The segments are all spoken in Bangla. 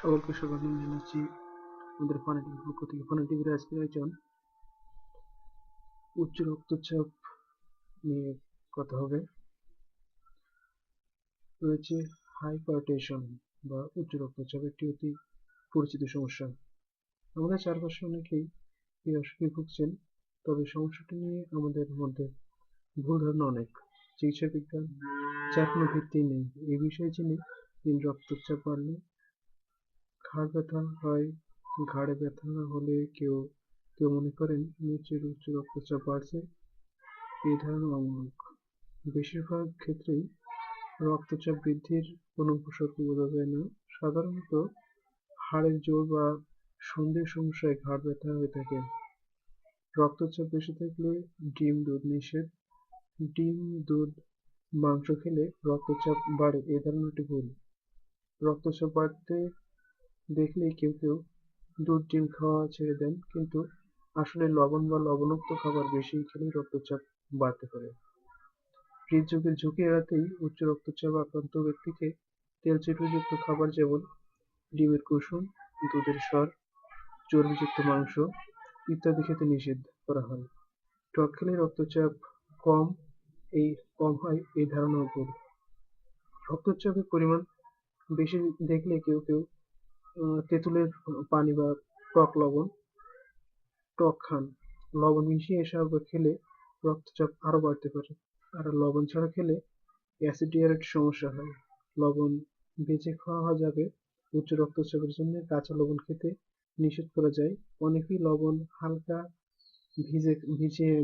সকলকে স্বাগত জানাচ্ছি আমাদের ফানি টিভির পক্ষ থেকে। ফানি টিভির আজকের আয়োজন উচ্চ রক্তচাপ নিয়ে কথা হবে। রয়েছে হাইপারটেনশন বা উচ্চ রক্তচাপ, একটি অতি পরিচিত সমস্যা। আমাদের চারপাশে অনেকেই এই অসুখে ভুগছেন, তবে সমস্যাটি নিয়ে আমাদের মধ্যে ভুল ধারণা অনেক। চিকিৎসা বিজ্ঞান যার কোনো ভিত্তি নেই। এই বিষয়ে জেনে রক্তচাপ বাড়লে ঘাড় ব্যথা হয়, ঘাড়ে ব্যথা হলে কেউ কেউ মনে করেন নিচের উচ্চ রক্তচাপ বাড়ছে। এই ধারণা অমূলক। বেশিরভাগ ক্ষেত্রেই রক্তচাপ বৃদ্ধির কোনো উপসর্গ বোঝা যায় না। সাধারণত হাড়ের জোর বা সন্ধির সমস্যায় ঘাড় ব্যথা হয়ে থাকে। রক্তচাপ বেশি থাকলে ডিম দুধ নিষেধ। ডিম দুধ মাংস খেলে রক্তচাপ বাড়ে, এই ধারণাটি ভুল। রক্তচাপ বাড়তে দেখলেই কেউ কেউ দুধ ডিম খাওয়া ছেড়ে দেন, কিন্তু আসলে লবণ বা লবণাক্ত খাবার বেশি খেলেই রক্তচাপ বাড়তে পারে। হৃদরোগের ঝুঁকি এড়াতেই উচ্চ রক্তচাপ আক্রান্ত ব্যক্তিকে তেল চিটযুক্ত খাবার যেমন ডিমের কুসুম, দুধের সর, চর্বিযুক্ত মাংস ইত্যাদি খেতে নিষেধ করা হয়। টক খেলে রক্তচাপ কম কম হয়, এই ধারণাও ভুল। রক্তচাপের পরিমাণ বেশি দেখলে কেউ কেউ তেঁতুলের পানি বা টক খান। লবণ মিশিয়ে এসব খেলে রক্তচাপ আরো বাড়তে পারে। আর লবণ ছাড়া খেলে অ্যাসিডিটির সমস্যা হয়। লবণ ভেজে খাওয়া যাবে। উচ্চ রক্তচাপের জন্য কাঁচা লবণ খেতে নিষেধ করা যায়। অনেকেই লবণ হালকা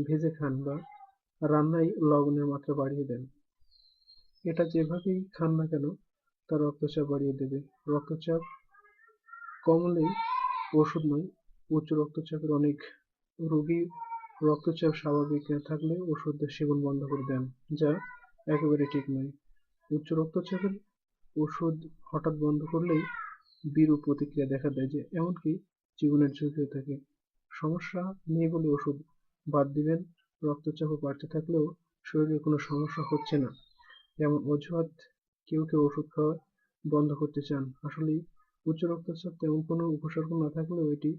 ভেজে খান বা রান্নায় লবণের মাত্রা বাড়িয়ে দেন। এটা যেভাবেই খান না কেন তা রক্তচাপ বাড়িয়ে দেবে। রক্তচাপ কমলেই ওষুধ নয়। উচ্চ রক্তচাপের অনেক রোগী রক্তচাপ স্বাভাবিক থাকলে ওষুধ সেবন বন্ধ করে দেন, যা একেবারে ঠিক নয়। উচ্চ রক্তচাপের ওষুধ হঠাৎ বন্ধ করলেই বিরূপ প্রতিক্রিয়া দেখা দেয়, যে এমনকি জীবনের ঝুঁকিও থাকে। সমস্যা নেই বলে ওষুধ বাদ দিবেন, রক্তচাপ বাড়তে থাকলেও শরীরে কোনো সমস্যা হচ্ছে না এমন অজুহাত কেউ কেউ ওষুধ খাওয়া বন্ধ করতে চান। আসলে উচ্চ রক্তচাপ তেমন কোনো উপসর্গ না থাকলেও এটি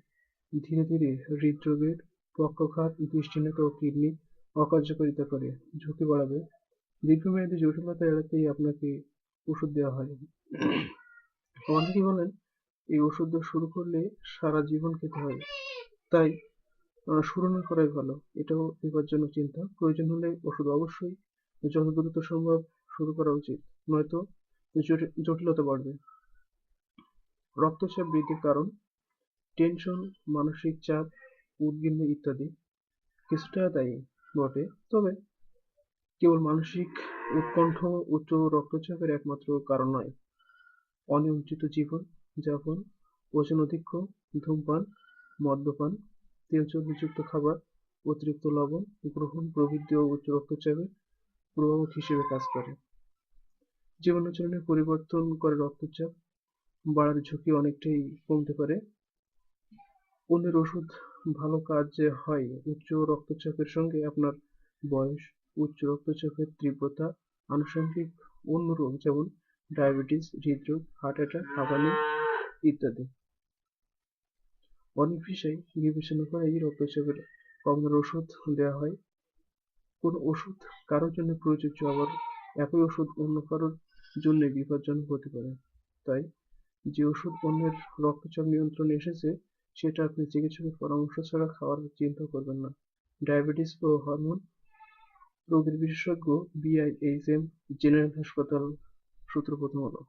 ধীরে ধীরে হৃদরোগের, পক্ষাঘাত, দৃষ্টিহীনতা ও কিডনি অকার্যকারিতা করে ঝুঁকি বাড়াবে। দীর্ঘমেয়াদী জটিলতা এড়াতেই আপনাকে ওষুধ দেওয়া হয়। অনেকেই বলেন এই ওষুধ শুরু করলে সারা জীবন খেতে হয়, তাই শুরু না করাই ভালো। এটাও বিপজ্জনক চিন্তা। প্রয়োজন হলে ওষুধ অবশ্যই যত দ্রুত সম্ভব শুরু করা উচিত, নয়তো জটিলতা বাড়বে। রক্তচাপ বৃদ্ধির কারণ টেনশন, মানসিক চাপ, উদ্বিগ্ন ইত্যাদি কিছুটা দায়ী বটে, তবে কেবল মানসিক উৎকণ্ঠ উচ্চ রক্তচাপের একমাত্র কারণ নয়। অনিয়ন্ত্রিত জীবন যাপন, ওজনাধিক্য, ধূমপান, মদ্যপান, তেল চর্বিযুক্ত খাবার, অতিরিক্ত লবণ গ্রহণ প্রভৃতিও উচ্চ রক্তচাপের প্রভাবক হিসেবে কাজ করে। জীবনাচরণের পরিবর্তন করে রক্তচাপ বাড়ার ঝুঁকি অনেকটাই কমতে পারে। অন্যের ওষুধ ভালো কাজ হয় উচ্চ রক্তচাপের সঙ্গে আপনার বয়স, উচ্চ রক্তচাপের তীব্রতা, আনুষঙ্গিক অন্য রোগ যেমন ডায়াবেটিস, হৃদরোগ, হার্ট অ্যাটাক, হাঁপানি ইত্যাদি। অনেক বিষয় বিবেচনা করে এই রক্তচাপের কমানোর ওষুধ দেওয়া হয়। কোনো ওষুধ কারোর জন্য প্রযোজ্য, আবার একই ওষুধ অন্য কারোর জন্য বিপজ্জনক হতে পারে। তাই যে ওষুধ অন্যের রক্তচাপ নিয়ন্ত্রণে এসেছে সেটা আপনি চিকিৎসকের পরামর্শ ছাড়া খাওয়ার চিন্তা করবেন না। ডায়াবেটিস ও হরমোন রোগের বিশেষজ্ঞ বিআইএইচএম জেনারেল হাসপাতাল সূত্র প্রথম আলো।